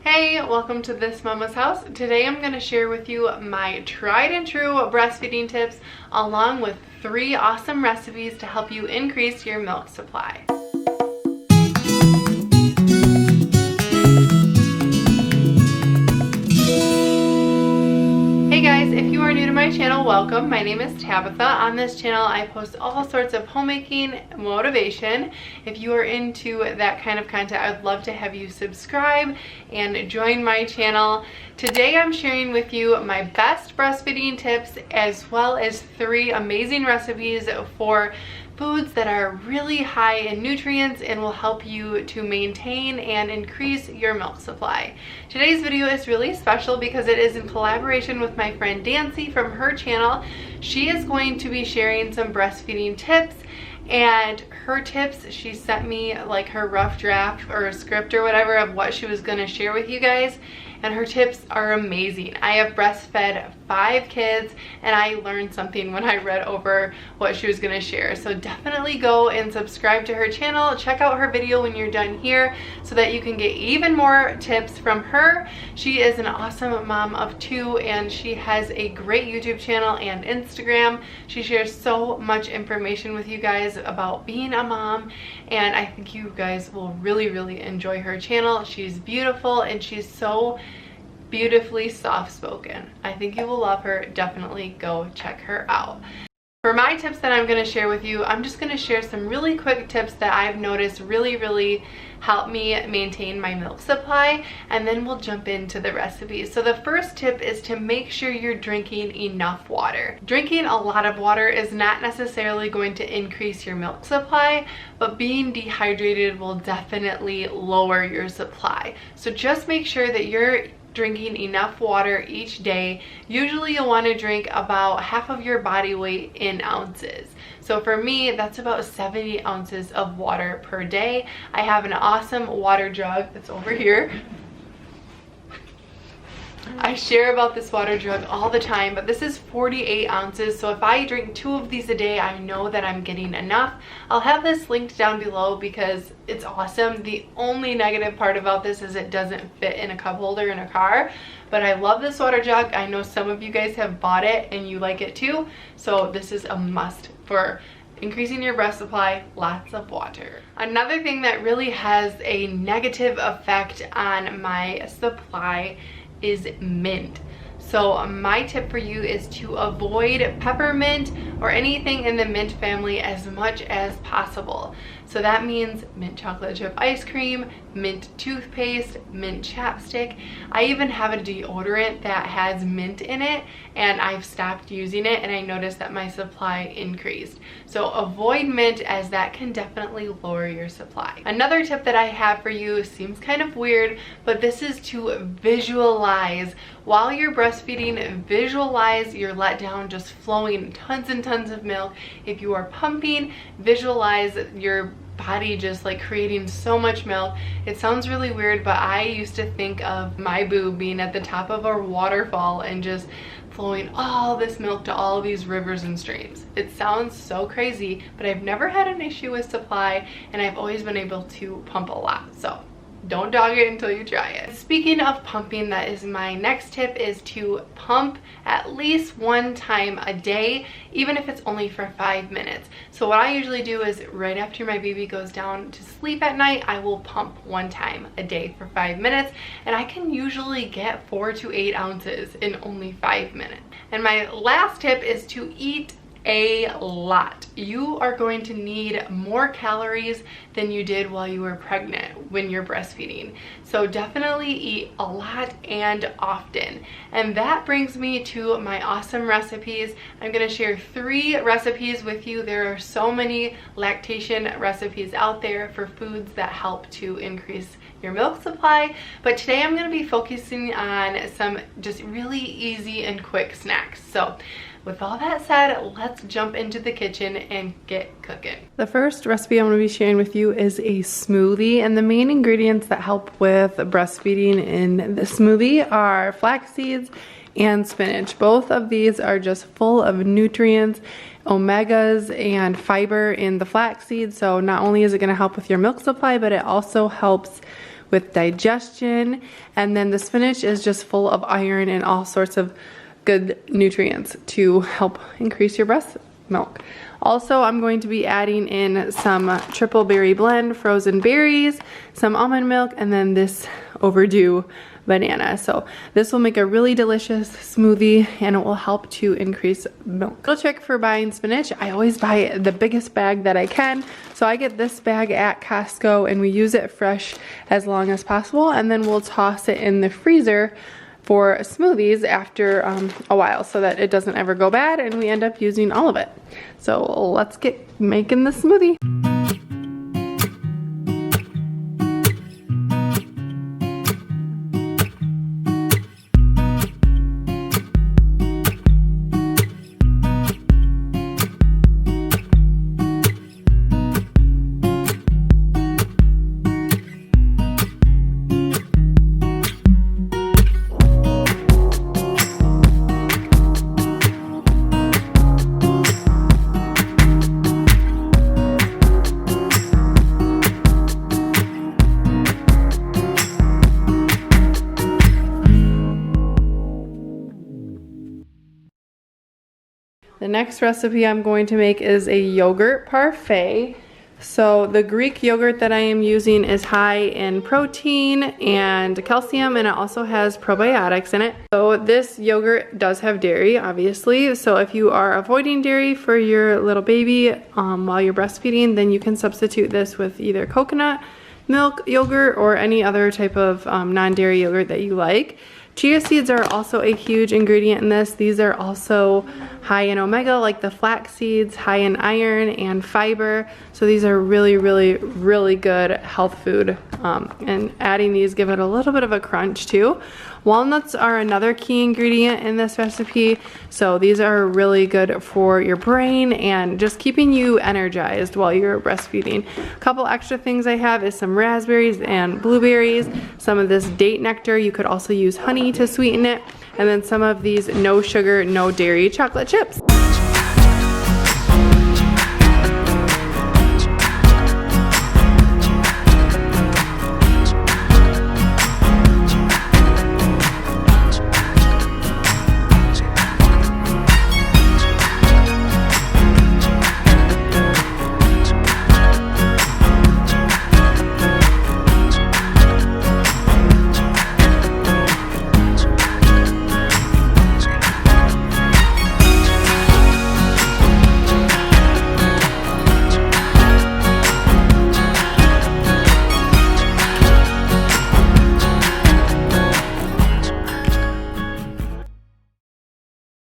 Hey, welcome to This Mama's House. Today I'm going to share with you my tried and true breastfeeding tips along with 3 awesome recipes to help you increase your milk supply. Hey guys, if you are new to my channel, welcome. My name is Tabitha. On this channel I post all sorts of homemaking motivation. If you are into that kind of content, I would love to have you subscribe and join my channel. Today I'm sharing with you my best breastfeeding tips as well as 3 amazing recipes for foods that are really high in nutrients and will help you to maintain and increase your milk supply. Today's video is really special because it is in collaboration with my friend Dancy from her channel. She is going to be sharing some breastfeeding tips, and her tips, she sent me like her rough draft or a script or whatever of what she was going to share with you guys, and her tips are amazing. I have breastfed 5 kids and I learned something when I read over what she was going to share. So definitely go and subscribe to her channel. Check out her video when you're done here so that you can get even more tips from her. She is an awesome mom of 2 and she has a great YouTube channel and Instagram. She shares so much information with you guys about being a mom, and I think you guys will really enjoy her channel. She's beautiful and she's so beautifully soft-spoken. I think you will love her. Definitely go check her out. For my tips that I'm going to share with you, I'm just going to share some really quick tips that I've noticed really help me maintain my milk supply, and then we'll jump into the recipes. So the first tip is to make sure you're drinking enough water. Drinking a lot of water is not necessarily going to increase your milk supply, but being dehydrated will definitely lower your supply. So just make sure that you're drinking enough water each day. Usually you'll want to drink about half of your body weight in ounces. So for me, that's about 70 ounces of water per day. I have an awesome water jug that's over here. I share about this water jug all the time, but this is 48 ounces. So if I drink 2 of these a day, I know that I'm getting enough. I'll have this linked down below because it's awesome. The only negative part about this is it doesn't fit in a cup holder in a car, but I love this water jug. I know some of you guys have bought it and you like it too. So this is a must for increasing your breast supply. Lots of water. Another thing that really has a negative effect on my supply is mint. So my tip for you is to avoid peppermint or anything in the mint family as much as possible. So that means mint chocolate chip ice cream, mint toothpaste, mint chapstick. I even have a deodorant that has mint in it and I've stopped using it and I noticed that my supply increased. So avoid mint as that can definitely lower your supply. Another tip that I have for you seems kind of weird, but this is to visualize. While you're breastfeeding, visualize your letdown just flowing tons and tons of milk. If you are pumping, visualize your body just like creating so much milk. It sounds really weird, but I used to think of my boob being at the top of a waterfall and just flowing all this milk to all of these rivers and streams. It sounds so crazy, but I've never had an issue with supply and I've always been able to pump a lot. So don't dog it until you try it. Speaking of pumping, that is my next tip, is to pump at least 1 time a day, even if it's only for 5 minutes. So what I usually do is right after my baby goes down to sleep at night, I will pump 1 time a day for 5 minutes, and I can usually get 4 to 8 ounces in only 5 minutes. And my last tip is to eat a lot. You are going to need more calories than you did while you were pregnant when you're breastfeeding. So definitely eat a lot and often. And that brings me to my awesome recipes. I'm going to share 3 recipes with you. There are so many lactation recipes out there for foods that help to increase your milk supply, but today I'm going to be focusing on some just really easy and quick snacks. So with all that said, let's jump into the kitchen and get cooking. The first recipe I'm going to be sharing with you is a smoothie, and the main ingredients that help with breastfeeding in the smoothie are flax seeds and spinach. Both of these are just full of nutrients, omegas, and fiber in the flax seeds. So not only is it going to help with your milk supply, but it also helps with digestion. And then the spinach is just full of iron and all sorts of good nutrients to help increase your breast milk. Also, I'm going to be adding in some triple berry blend, frozen berries, some almond milk, and then this overdue banana. So this will make a really delicious smoothie and it will help to increase milk. Little trick for buying spinach, I always buy the biggest bag that I can. So I get this bag at Costco and we use it fresh as long as possible, and then we'll toss it in the freezer for smoothies after a while so that it doesn't ever go bad and we end up using all of it. So let's get making the smoothie. The next recipe I'm going to make is a yogurt parfait. So the Greek yogurt that I am using is high in protein and calcium, and it also has probiotics in it. So this yogurt does have dairy, obviously. So if you are avoiding dairy for your little baby while you're breastfeeding, then you can substitute this with either coconut milk yogurt or any other type of non-dairy yogurt that you like. Chia seeds are also a huge ingredient in this. These are also high in omega, like the flax seeds, high in iron and fiber. So these are really, really, really good health food. And adding these give it a little bit of a crunch too. Walnuts are another key ingredient in this recipe. So these are really good for your brain and just keeping you energized while you're breastfeeding. A couple extra things I have is some raspberries and blueberries, some of this date nectar. You could also use honey to sweeten it, and then some of these no sugar, no dairy chocolate chips.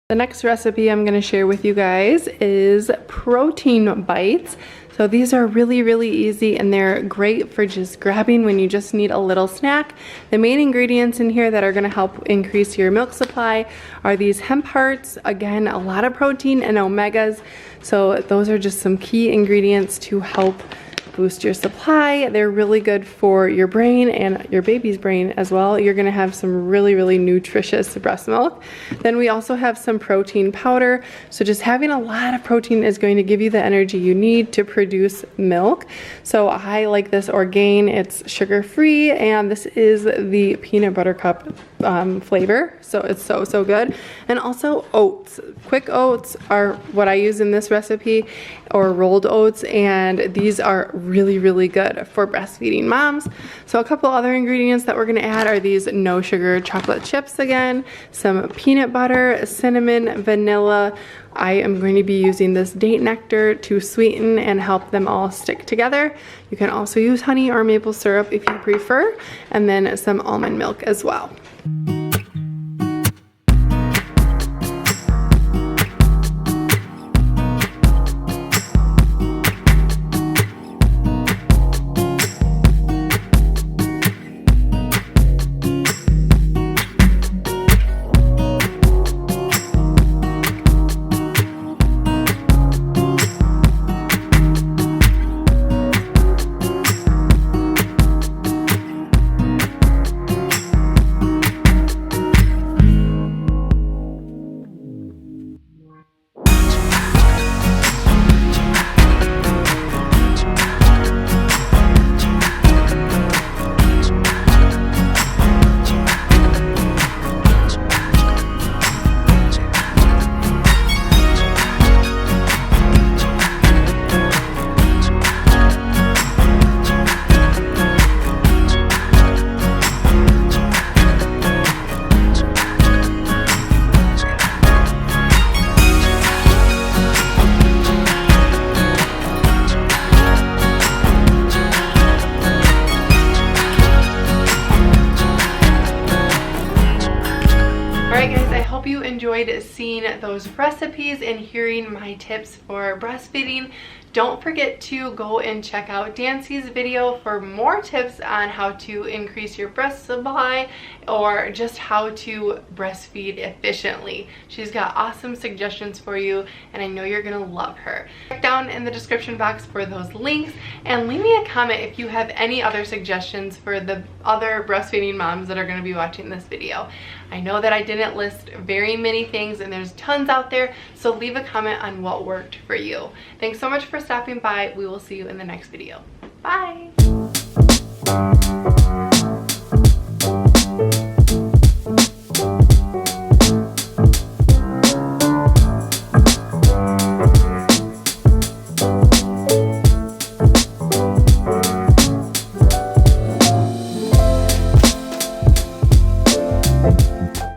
The next recipe I'm going to share with you guys is protein bites. So these are really, really easy and they're great for just grabbing when you just need a little snack. The main ingredients in here that are going to help increase your milk supply are these hemp hearts. Again, a lot of protein and omegas. So those are just some key ingredients to help boost your supply. They're really good for your brain and your baby's brain as well. You're gonna have some really, really nutritious breast milk. Then we also have some protein powder. So just having a lot of protein is going to give you the energy you need to produce milk. So I like this Orgain. It's sugar-free, and this is the peanut butter cup flavor. So it's so good. And also oats. Quick oats are what I use in this recipe, or rolled oats, and these are really, really good for breastfeeding moms. So a couple other ingredients that we're gonna add are these no sugar chocolate chips again, some peanut butter, cinnamon, vanilla. I am going to be using this date nectar to sweeten and help them all stick together. You can also use honey or maple syrup if you prefer, and then some almond milk as well. hope you enjoyed seeing those recipes and hearing my tips for breastfeeding. Don't forget to go and check out Dancy's video for more tips on how to increase your breast supply or just how to breastfeed efficiently. She's got awesome suggestions for you, and I know you're gonna love her. Check down in the description box for those links, and leave me a comment if you have any other suggestions for the other breastfeeding moms that are gonna be watching this video. I know that I didn't list very many things, and there's tons out there, so leave a comment on what worked for you. Thanks so much for stopping by. We will see you in the next video. Bye!